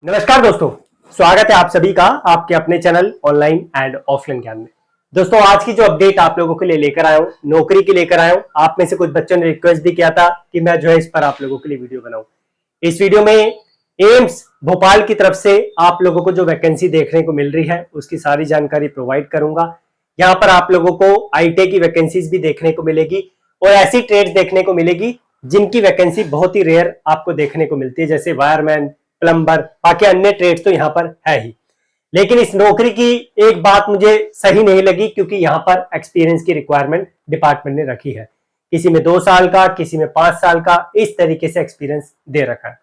नमस्कार दोस्तों, स्वागत है आप सभी का आपके अपने चैनल ऑनलाइन एंड ऑफलाइन ज्ञान में। दोस्तों, आज की जो अपडेट आप लोगों के लिए लेकर आया हूं, नौकरी की लेकर आया हूं। आप में से कुछ बच्चों ने रिक्वेस्ट भी किया था कि मैं जो है इस पर आप लोगों के लिए वीडियो बनाऊं। इस वीडियो में एम्स भोपाल की तरफ से आप लोगों को जो वैकेंसी देखने को मिल रही है उसकी सारी जानकारी प्रोवाइड करूंगा। यहाँ पर आप लोगों को आईटीआई की वैकेंसीज भी देखने को मिलेगी और ऐसी ट्रेड्स देखने को मिलेगी जिनकी वैकेंसी बहुत ही रेयर आपको देखने को मिलती है, जैसे वायरमैन, प्लम्बर, बाकी अन्य ट्रेड्स तो यहाँ पर है ही। लेकिन इस नौकरी की एक बात मुझे सही नहीं लगी, क्योंकि यहाँ पर एक्सपीरियंस की रिक्वायरमेंट डिपार्टमेंट ने रखी है। किसी में 2 साल का, किसी में 5 साल का, इस तरीके से एक्सपीरियंस दे रखा है।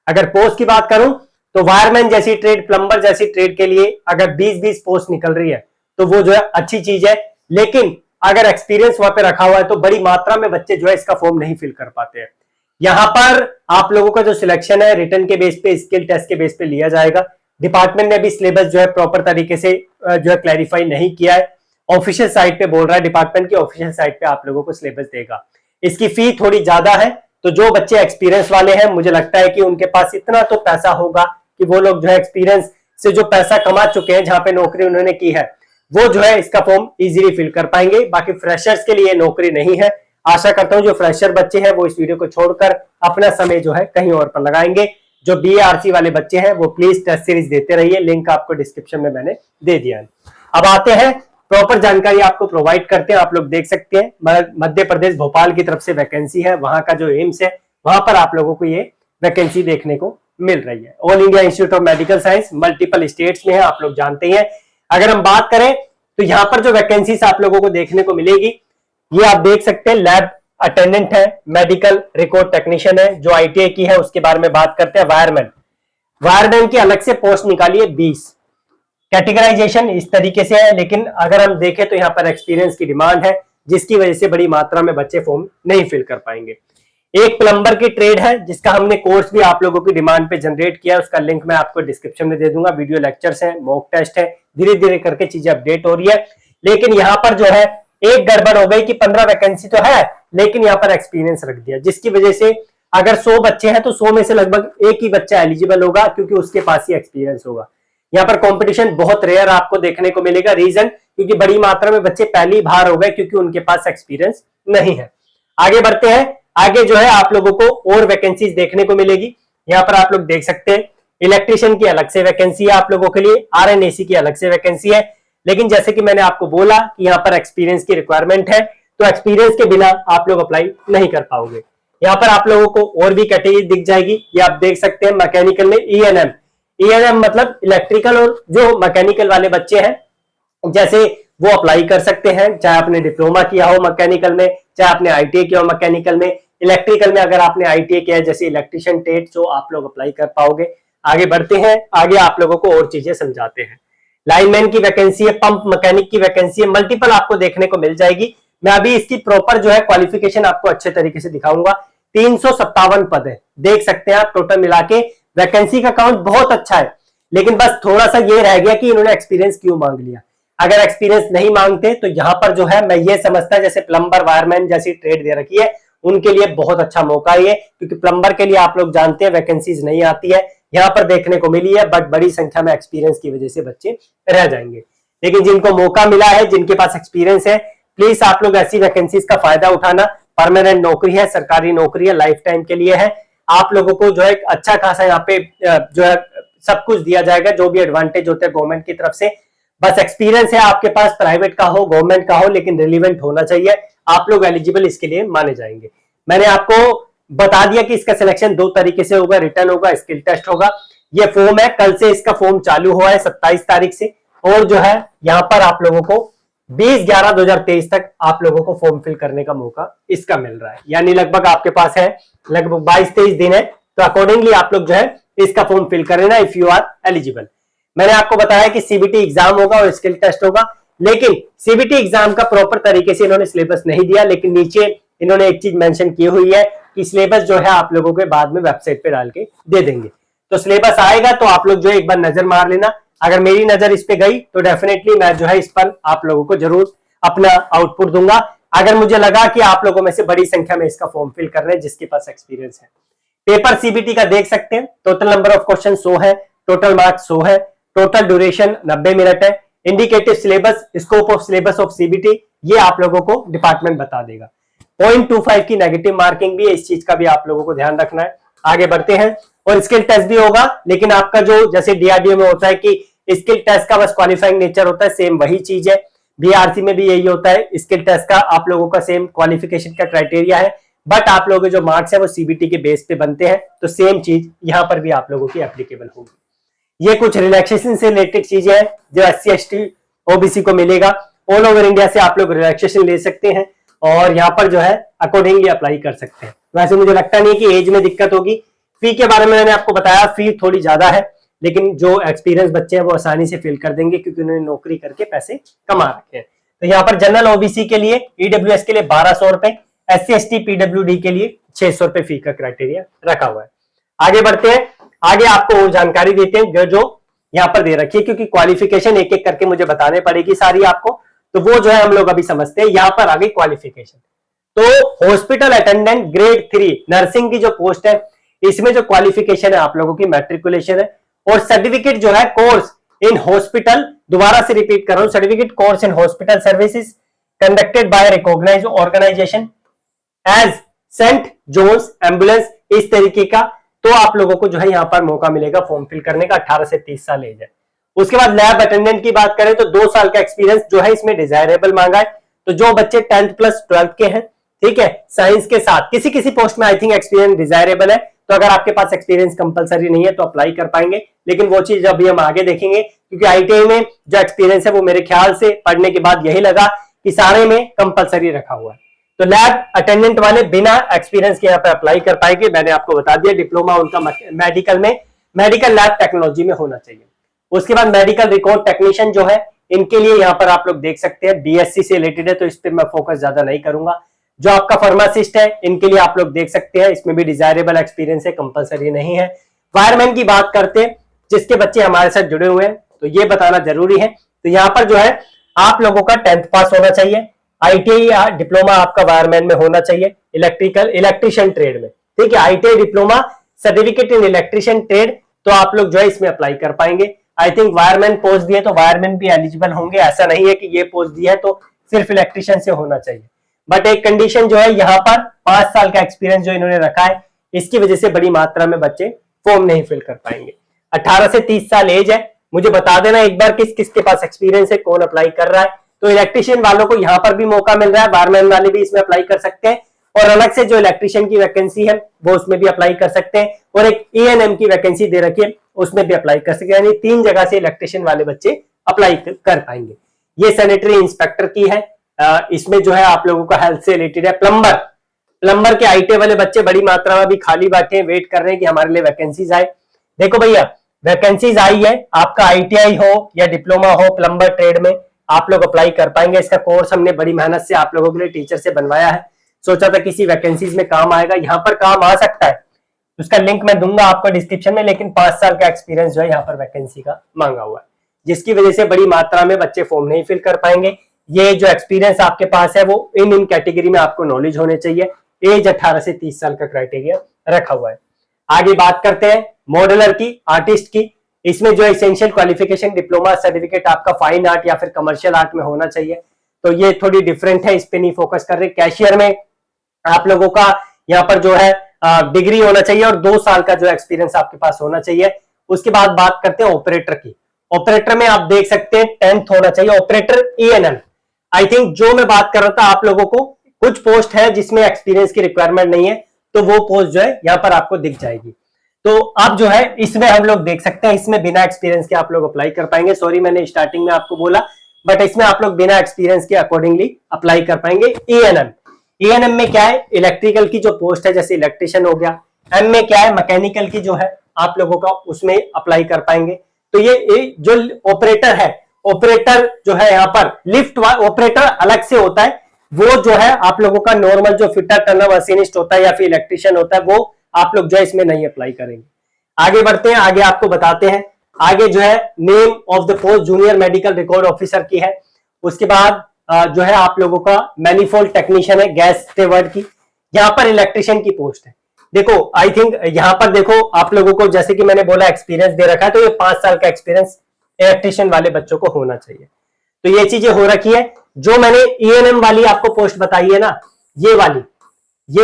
अगर पोस्ट की बात करूं तो वायरमैन जैसी ट्रेड, प्लम्बर जैसी ट्रेड के लिए अगर 20-20 पोस्ट निकल रही है तो वो जो है अच्छी चीज है। लेकिन अगर एक्सपीरियंस वहां पे रखा हुआ है तो बड़ी मात्रा में बच्चे जो है इसका फॉर्म नहीं फिल कर पाते हैं। यहां पर आप लोगों का जो सिलेक्शन है रिटर्न के बेस पे, स्किल टेस्ट के बेस पे लिया जाएगा। डिपार्टमेंट ने भी सिलेबस जो है प्रॉपर तरीके से जो है क्लैरिफाई नहीं किया है। ऑफिशियल साइट पे बोल रहा है, डिपार्टमेंट की ऑफिशियल साइट पे आप लोगों को सिलेबस देगा। इसकी फी थोड़ी ज्यादा है, तो जो बच्चे एक्सपीरियंस वाले हैं मुझे लगता है कि उनके पास इतना तो पैसा होगा कि वो लोग जो है एक्सपीरियंस से जो पैसा कमा चुके हैं, जहां पे नौकरी उन्होंने की है, वो जो है इसका फॉर्म इजीली फिल कर पाएंगे। बाकी फ्रेशर्स के लिए नौकरी नहीं है। आशा करता हूं जो फ्रेशर बच्चे हैं वो इस वीडियो को छोड़कर अपना समय जो है कहीं और पर लगाएंगे। जो बीएआरसी वाले बच्चे हैं वो प्लीज टेस्ट सीरीज देते रहिए, लिंक आपको डिस्क्रिप्शन में मैंने दे दिया है। अब आते हैं प्रॉपर जानकारी आपको प्रोवाइड करते हैं। आप लोग देख सकते हैं मध्य प्रदेश भोपाल की तरफ से वैकेंसी है, वहां का जो एम्स है वहां पर आप लोगों को ये वैकेंसी देखने को मिल रही है। All India institute of medical science multiple states में है, आप लोग जानते हैं। अगर हम बात करें तो यहाँ पर जो वैकेंसीज आप लोगों को देखने को मिलेगी, ये आप देख सकते हैं। लैब अटेंडेंट है, मेडिकल रिकॉर्ड टेक्नीशियन है, जो आईटीआई की है उसके बारे में बात करते हैं। वायरमैन की अलग से पोस्ट निकाली है 20। कैटेगराइजेशन इस तरीके से है, लेकिन अगर हम देखें तो यहाँ पर एक्सपीरियंस की डिमांड है, जिसकी वजह से बड़ी मात्रा में बच्चे फॉर्म नहीं फिल कर पाएंगे। एक प्लम्बर की ट्रेड है जिसका हमने कोर्स भी आप लोगों की डिमांड पे जनरेट किया, उसका लिंक मैं आपको डिस्क्रिप्शन में दे दूंगा। वीडियो लेक्चर्स हैं, मॉक टेस्ट है, धीरे धीरे करके चीजें अपडेट हो रही है। लेकिन यहाँ पर जो है एक गड़बड़ हो गई कि 15 वैकेंसी तो है लेकिन यहाँ पर एक्सपीरियंस रख दिया, जिसकी वजह से अगर 100 बच्चे हैं तो 100 में से लगभग एक ही बच्चा एलिजिबल होगा, क्योंकि उसके पास ही एक्सपीरियंस होगा। यहाँ पर कंपटीशन बहुत रेयर आपको देखने को मिलेगा। रीजन क्योंकि बड़ी मात्रा में बच्चे पहली बार हो गए, क्योंकि उनके पास एक्सपीरियंस नहीं है। आगे बढ़ते हैं। आगे जो है आप लोगों को और वैकेंसीज देखने को मिलेगी। यहाँ पर आप लोग देख सकते हैं इलेक्ट्रिशियन की अलग से वैकेंसी है आप लोगों के लिए, आरएनएसी की अलग से वैकेंसी है। लेकिन जैसे कि मैंने आपको बोला कि यहाँ पर एक्सपीरियंस की रिक्वायरमेंट है, तो एक्सपीरियंस के बिना आप लोग अप्लाई नहीं कर पाओगे। यहाँ पर आप लोगों को और भी कैटेगरी दिख जाएगी, ये आप देख सकते हैं। मैकेनिकल में ईएनएम मतलब इलेक्ट्रिकल, और जो मैकेनिकल वाले बच्चे हैं जैसे वो अप्लाई कर सकते हैं, चाहे आपने डिप्लोमा किया हो मैकेनिकल में, चाहे आपने आईटीआई किया हो मैकेनिकल में। इलेक्ट्रिकल में अगर आपने आईटीआई किया है जैसे इलेक्ट्रिशियन ट्रेड, जो आप लोग अप्लाई कर पाओगे। आगे बढ़ते हैं, आगे आप लोगों को और चीजें समझाते हैं। लाइनमैन की वैकेंसी है, पंप मैकेनिक की वैकेंसी है, मल्टीपल आपको देखने को मिल जाएगी। मैं अभी इसकी प्रॉपर जो है क्वालिफिकेशन आपको अच्छे तरीके से दिखाऊंगा। 357 पद है, देख सकते हैं आप। टोटल मिला के वैकेंसी का काउंट बहुत अच्छा है, लेकिन बस थोड़ा सा ये रह गया कि इन्होंने एक्सपीरियंस क्यों मांग लिया। अगर एक्सपीरियंस नहीं मांगते तो यहाँ पर जो है मैं ये समझता, जैसे प्लम्बर वायरमैन जैसी ट्रेड दे रखी है उनके लिए बहुत अच्छा मौका है, क्योंकि प्लम्बर के लिए आप लोग जानते हैं वैकेंसीज नहीं आती है, यहाँ पर देखने को मिली है। बट बड़ी संख्या में एक्सपीरियंस की वजह से बच्चे रह जाएंगे। लेकिन जिनको मौका मिला है, जिनके पास एक्सपीरियंस है, प्लीज आप लोग ऐसी वैकेंसीज का फायदा उठाना। परमानेंट नौकरी है, सरकारी नौकरी है, लाइफ टाइम के लिए है। आप लोगों को जो है अच्छा खासा यहाँ पे जो है सब कुछ दिया जाएगा, जो भी एडवांटेज होते हैं गवर्नमेंट की तरफ से। बस एक्सपीरियंस है आपके पास, प्राइवेट का हो गवर्नमेंट का हो, लेकिन रिलीवेंट होना चाहिए। आप लोग एलिजिबल इसके लिए माने जाएंगे। मैंने आपको बता दिया कि इसका सिलेक्शन 2 तरीके से होगा, रिटर्न होगा, स्किल टेस्ट होगा। ये फॉर्म है, कल से इसका फॉर्म चालू हुआ है 27 तारीख से, और जो है यहाँ पर आप लोगों को 20/11/2023 तक आप लोगों को फॉर्म फिल करने का मौका इसका मिल रहा है। यानी लगभग आपके पास है लगभग 22-23 दिन है, तो अकॉर्डिंगली आप लोग जो है इसका फॉर्म फिल कर लेना इफ यू आर एलिजिबल। मैंने आपको बताया कि सीबीटी एग्जाम होगा और स्किल टेस्ट होगा, लेकिन सीबीटी एग्जाम का प्रॉपर तरीके से इन्होंने सिलेबस नहीं दिया, लेकिन नीचे इन्होंने एक चीज मेंशन की हुई है कि सिलेबस जो है आप लोगों के बाद में वेबसाइट पे डाल के दे देंगे। तो सिलेबस आएगा तो आप लोग जो है एक बार नजर मार लेना। अगर मेरी नजर इस पे गई तो डेफिनेटली मैं जो है इस पर आप लोगों को जरूर अपना आउटपुट दूंगा। अगर मुझे लगा कि आप लोगों में से बड़ी संख्या में इसका फॉर्म फिल कर रहे हैं जिसके पास एक्सपीरियंस है। पेपर सीबीटी का देख सकते हैं, टोटल नंबर ऑफ क्वेश्चन 100 है, टोटल मार्क्स 100 है, टोटल ड्यूरेशन 90 मिनट है, indicative syllabus, scope of syllabus of CBT ये आप लोगों को डिपार्टमेंट बता देगा। 0.25 की नेगेटिव मार्किंग भी है, इस चीज का भी आप लोगों को ध्यान रखना है। आगे बढ़ते हैं, और स्किल टेस्ट भी होगा, लेकिन आपका जो जैसे डीआरडीओ में होता है कि स्किल टेस्ट का बस क्वालिफाइंग नेचर होता है, सेम वही चीज है। बीआरसी में भी यही होता है, स्किल टेस्ट का आप लोगों का सेम क्वालिफिकेशन का क्राइटेरिया है, बट आप लोगों के जो मार्क्स है वो सीबीटी के बेस पे बनते हैं, तो सेम चीज यहां पर भी आप लोगों की एप्लीकेबल होगी। ये कुछ रिलैक्सेशन से रिलेटेड चीजें हैं जो SC ST OBC को मिलेगा। ऑल ओवर इंडिया से आप लोग रिलैक्सेशन ले सकते हैं और यहाँ पर जो है अकॉर्डिंगली अप्लाई कर सकते हैं। वैसे मुझे लगता नहीं कि एज में दिक्कत होगी। फी के बारे में मैंने आपको बताया, फी थोड़ी ज्यादा है, लेकिन जो एक्सपीरियंस बच्चे हैं वो आसानी से फिल कर देंगे क्योंकि उन्होंने नौकरी करके पैसे कमा रखे हैं। तो यहाँ पर जनरल ओबीसी के लिए, ईडब्ल्यूएस के लिए 1200 रुपए, SC ST PWD के लिए 600 रुपए फी का क्राइटेरिया रखा हुआ है। आगे बढ़ते हैं, आगे आपको और जानकारी देते हैं जो यहाँ पर दे रखी है, क्योंकि क्वालिफिकेशन एक एक करके मुझे बताने पड़ेगी सारी आपको, तो वो जो है हम लोग अभी समझते हैं। यहाँ पर आगे क्वालिफिकेशन, तो हॉस्पिटल अटेंडेंट ग्रेड 3 नर्सिंग की जो पोस्ट है, इसमें जो क्वालिफिकेशन है आप लोगों की मैट्रिकुलेशन है, और सर्टिफिकेट जो है कोर्स इन हॉस्पिटल, दोबारा से रिपीट कर रहा हूं, certificate course in hospital services conducted by recognised organisation as Saint John's ambulance, इस तरीके का, तो आप लोगों को जो है यहाँ पर मौका मिलेगा फॉर्म फिल करने का। 18 से 30 साल एज है। उसके बाद लैब अटेंडेंट की बात करें तो 2 साल का एक्सपीरियंस जो है इसमें डिजायरेबल मांगा है। तो जो बच्चे 10th प्लस 12th के हैं, ठीक है, साइंस के साथ किसी किसी पोस्ट में आई थिंक एक्सपीरियंस डिजायरेबल है, तो अगर आपके पास एक्सपीरियंस कंपलसरी नहीं है तो अप्लाई कर पाएंगे, लेकिन वो चीज अभी हम आगे देखेंगे, क्योंकि आईटीआई में जो एक्सपीरियंस है वो मेरे ख्याल से पढ़ने के बाद यही लगा कि सारे में कंपलसरी रखा हुआ है। तो लैब अटेंडेंट वाले बिना एक्सपीरियंस के यहाँ पे अप्लाई कर पाएंगे। मैंने आपको बता दिया डिप्लोमा उनका मेडिकल में, मेडिकल लैब टेक्नोलॉजी में होना चाहिए। उसके बाद मेडिकल रिकॉर्ड टेक्नीशियन जो है, इनके लिए यहाँ पर आप लोग देख सकते हैं बीएससी से रिलेटेड है, तो इस पर मैं फोकस ज्यादा नहीं करूंगा। जो आपका फार्मासिस्ट है, इनके लिए आप लोग देख सकते हैं, इसमें भी डिजायरेबल एक्सपीरियंस है, कंपलसरी नहीं है। वायरमैन की बात करते हैं, जिसके बच्चे हमारे साथ जुड़े हुए हैं, तो ये बताना जरूरी है। तो यहाँ पर जो है आप लोगों का 10th पास होना चाहिए, आईटीआई या डिप्लोमा आपका वायरमैन में होना चाहिए, इलेक्ट्रिशियन ट्रेड में, ठीक है, ITI diploma certificate in electrician trade, तो आप लोग जो है इसमें अप्लाई कर पाएंगे। आई थिंक वायरमैन पोस्ट दिए तो वायरमैन भी एलिजिबल होंगे, ऐसा नहीं है कि ये पोस्ट दिया है तो सिर्फ इलेक्ट्रिशियन से होना चाहिए। बट एक कंडीशन जो है यहाँ पर 5 साल का एक्सपीरियंस जो इन्होंने रखा है, इसकी वजह से बड़ी मात्रा में बच्चे फॉर्म नहीं फिल कर पाएंगे। 18 से 30 साल एज है। मुझे बता देना एक बार किस किसके पास एक्सपीरियंस है, कौन अप्लाई कर रहा है। तो इलेक्ट्रिशियन वालों को यहाँ पर भी मौका मिल रहा है, वायरमैन वाले भी इसमें अप्लाई कर सकते हैं, और अलग से जो इलेक्ट्रिशियन की वैकेंसी है वो उसमें भी अप्लाई कर सकते हैं, और एक ENM की वैकेंसी दे रखी है उसमें भी अप्लाई कर सकते हैं। यानी 3 जगह से इलेक्ट्रिशियन वाले बच्चे अप्लाई कर पाएंगे। ये सैनिटरी इंस्पेक्टर की है, इसमें जो है आप लोगों का हेल्थ से रिलेटेड है। प्लम्बर के आईटीआई वाले बच्चे बड़ी मात्रा में भी खाली बैठे हैं, वेट कर रहे हैं कि हमारे लिए वैकेंसीज आए। देखो भैया, वैकेंसीज आई है, आपका आईटीआई हो या डिप्लोमा हो, प्लम्बर ट्रेड में आप लोग अप्लाई कर पाएंगे। इसका कोर्स हमने बड़ी मेहनत से आप लोगों के लिए टीचर से बनवाया है, सोचा था किसी वैकेंसीज में काम आएगा, यहाँ पर काम आ सकता है। उसका लिंक मैं दूंगा आपको डिस्क्रिप्शन में, लेकिन 5 साल का एक्सपीरियंस जो है यहाँ पर वैकेंसी का मांगा हुआ है, जिसकी वजह से बड़ी मात्रा में बच्चे फॉर्म नहीं फिल कर पाएंगे। ये जो एक्सपीरियंस आपके पास है वो इन कैटेगरी में आपको नॉलेज होने चाहिए। एज 18 से 30 साल का क्राइटेरिया रखा हुआ है। आगे बात करते हैं मॉडलर की, आर्टिस्ट की। इसमें जो एसेंशियल क्वालिफिकेशन डिप्लोमा सर्टिफिकेट आपका फाइन आर्ट या फिर कमर्शियल आर्ट में होना चाहिए, तो ये थोड़ी डिफरेंट है, इस पे नहीं फोकस कर रहे। कैशियर में आप लोगों का यहाँ पर जो है डिग्री होना चाहिए और 2 साल का जो एक्सपीरियंस आपके पास होना चाहिए। उसके बाद बात करते हैं ऑपरेटर की। ऑपरेटर में आप देख सकते हैं 10th होना चाहिए। ऑपरेटर ENM, आई थिंक जो मैं बात कर रहा था, आप लोगों को कुछ पोस्ट है जिसमें एक्सपीरियंस की रिक्वायरमेंट नहीं है, तो वो पोस्ट जो है यहाँ पर आपको दिख जाएगी। तो अब जो है इसमें हम लोग देख सकते हैं, इसमें बिना एक्सपीरियंस के आप लोग अप्लाई कर पाएंगे। सॉरी मैंने स्टार्टिंग में आपको बोला, बट इसमें आप लोग बिना एक्सपीरियंस के अकॉर्डिंगली अप्लाई कर पाएंगे। ENM में क्या है, इलेक्ट्रिकल की जो पोस्ट है जैसे इलेक्ट्रिशियन हो गया। M में क्या है, मैकेनिकल की जो है आप लोगों का, उसमें अप्लाई कर पाएंगे। तो ये जो ऑपरेटर है, ऑपरेटर जो है यहाँ पर लिफ्ट ऑपरेटर अलग से होता है, वो जो है आप लोगों का नॉर्मल जो फिटर टर्नर मशीनिस्ट होता है या फिर इलेक्ट्रिशियन होता है, वो आप लोग जो है इसमें नहीं अप्लाई करेंगे। आगे बढ़ते हैं, आगे आपको बताते हैं। आगे जो है name of the post junior medical record officer की है। उसके बाद जो है आप लोगों का मैनिफोल्ड टेक्नीशियन है, गैस स्टेवर्ड की। यहाँ पर इलेक्ट्रिशियन की पोस्ट है। देखो आई थिंक यहाँ पर देखो आप लोगों को जैसे कि मैंने बोला एक्सपीरियंस दे रखा है, तो ये 5 साल का एक्सपीरियंस इलेक्ट्रिशियन वाले बच्चों को होना चाहिए। तो ये चीजें हो रखी है। जो मैंने ईएनएम वाली आपको पोस्ट बताई है ना, ये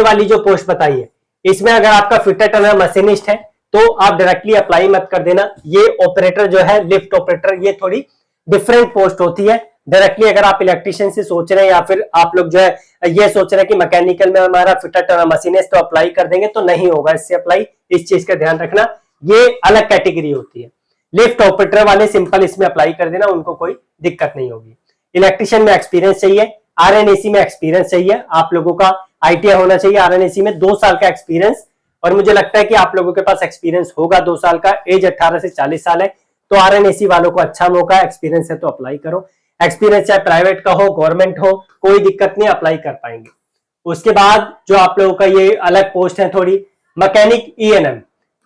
वाली जो पोस्ट बताई है, इसमें अगर आपका फिटर टर्नर मशीनिस्ट है तो आप डायरेक्टली अप्लाई मत कर देना। ये ऑपरेटर जो है, लिफ्ट ऑपरेटर, ये थोड़ी डिफरेंट पोस्ट होती है। डायरेक्टली अगर आप इलेक्ट्रिशियन से सोच रहे हैं या फिर आप लोग जो है ये सोच रहे हैं कि मैकेनिकल में हमारा फिटर टर्नर मशीनिस्ट तो अप्लाई कर देंगे, तो नहीं होगा इससे अप्लाई। इस चीज का ध्यान रखना, ये अलग कैटेगरी होती है। लिफ्ट ऑपरेटर वाले सिंपल इसमें अप्लाई कर देना, उनको कोई दिक्कत नहीं होगी। इलेक्ट्रिशियन में एक्सपीरियंस चाहिए, आरएनएसी में एक्सपीरियंस चाहिए, आप लोगों का आईटीआई होना चाहिए। आरएनएसी में 2 साल का एक्सपीरियंस, और मुझे लगता है कि आप लोगों के पास एक्सपीरियंस होगा 2 साल का। एज 18 से 40 साल है, तो आरएनएसी वालों को अच्छा मौका है। एक्सपीरियंस है तो अप्लाई करो। एक्सपीरियंस चाहे प्राइवेट का हो, गवर्नमेंट हो, कोई दिक्कत नहीं, अप्लाई कर पाएंगे। उसके बाद जो आप लोगों का ये अलग पोस्ट है थोड़ी, मैकेनिक ईएनएम।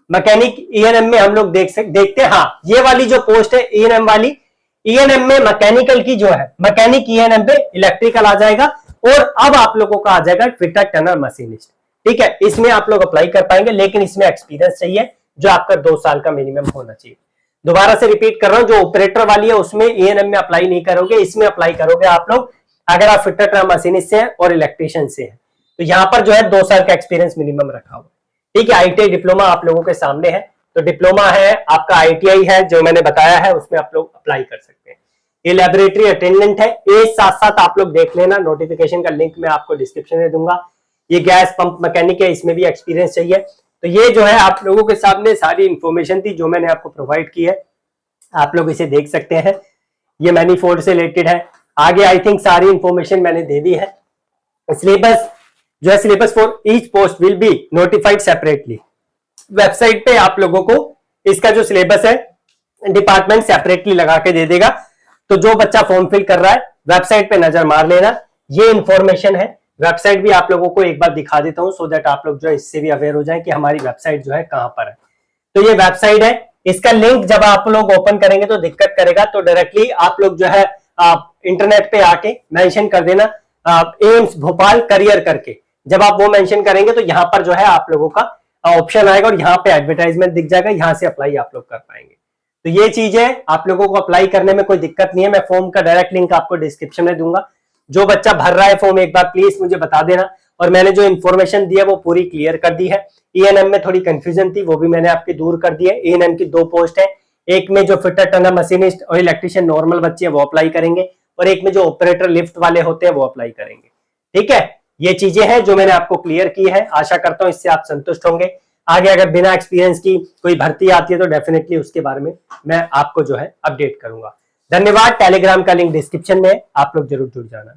मैकेनिक ईएनएम में हम लोग देखते हैं, हाँ ये वाली जो पोस्ट है ईएनएम वाली, ईएनएम में मैकेनिकल की जो है, मैकेनिक ईएनएम पे इलेक्ट्रिकल आ जाएगा, और अब आप लोगों का आ जाएगा फिटर टर्नर मशीनिस्ट। ठीक है, इसमें आप लोग अप्लाई कर पाएंगे, लेकिन इसमें एक्सपीरियंस चाहिए जो आपका 2 साल का मिनिमम होना चाहिए। दोबारा से रिपीट कर रहा हूं, जो ऑपरेटर वाली है उसमें ईएनएम में अप्लाई नहीं करोगे, इसमें अप्लाई करोगे आप लोग अगर आप फिटर टर्नर मशीनिस्ट से हैं और इलेक्ट्रिशियन से हैं। तो यहाँ पर जो है 2 साल का एक्सपीरियंस मिनिमम रखा हुआ है। ठीक है, आईटीआई डिप्लोमा आप लोगों के सामने है, तो डिप्लोमा है आपका, आईटीआई है जो मैंने बताया है, उसमें आप लोग अप्लाई कर सकते हैं। ये लैबोरेटरी अटेंडेंट है, ये साथ साथ आप लोग देख लेना, नोटिफिकेशन का लिंक मैं आपको डिस्क्रिप्शन में दूंगा। ये गैस पंप मैकेनिक है, इसमें भी एक्सपीरियंस चाहिए। तो ये जो है आप लोगों के सामने सारी इंफॉर्मेशन थी जो मैंने आपको प्रोवाइड की है, आप लोग इसे देख सकते हैं। ये मैनीफोल्ड से रिलेटेड है। आगे आई थिंक सारी इंफॉर्मेशन मैंने दे दी है। सिलेबस जो है, syllabus for each post will be notified separately. Website पे आप लोगों को इसका जो सिलेबस है डिपार्टमेंट सेपरेटली लगा के दे देगा। तो जो बच्चा फॉर्म फिल कर रहा है वेबसाइट पे नजर मार लेना, ये इंफॉर्मेशन है। वेबसाइट भी आप लोगों को एक बार दिखा देता हूं, सो दैट आप लोग जो है इससे भी अवेयर हो जाए कि हमारी वेबसाइट जो है कहां पर है। तो ये वेबसाइट है, इसका लिंक जब आप लोग ओपन करेंगे तो दिक्कत करेगा, तो डायरेक्टली आप लोग जो है इंटरनेट पे आके मेंशन कर देना एम्स भोपाल करियर करके। जब आप वो मेंशन करेंगे तो यहाँ पर जो है आप लोगों का ऑप्शन आएगा और यहाँ पे एडवर्टाइजमेंट दिख जाएगा, यहाँ से अप्लाई आप लोग कर पाएंगे। तो ये चीज है, आप लोगों को अप्लाई करने में कोई दिक्कत नहीं है। मैं फॉर्म का डायरेक्ट लिंक आपको डिस्क्रिप्शन में दूंगा। जो बच्चा भर रहा है फॉर्म, एक बार प्लीज मुझे बता देना, और मैंने जो इन्फॉर्मेशन दी है वो पूरी क्लियर कर दी है। ईएनएम में थोड़ी कंफ्यूजन थी, वो भी मैंने आपकी दूर कर दी है। ईएनएम की 2 पोस्ट है, एक में जो फिटर टर्नर मशीनिस्ट और इलेक्ट्रिशियन नॉर्मल बच्चे हैं वो अप्लाई करेंगे, और एक में जो ऑपरेटर लिफ्ट वाले होते हैं वो अप्लाई करेंगे। ठीक है, ये चीजें हैं जो मैंने आपको क्लियर की है। आशा करता हूं इससे आप संतुष्ट होंगे। आगे अगर बिना एक्सपीरियंस की कोई भर्ती आती है तो डेफिनेटली उसके बारे में मैं आपको जो है अपडेट करूंगा। धन्यवाद। टेलीग्राम का लिंक डिस्क्रिप्शन में है, आप लोग जरूर जुड़ जाना।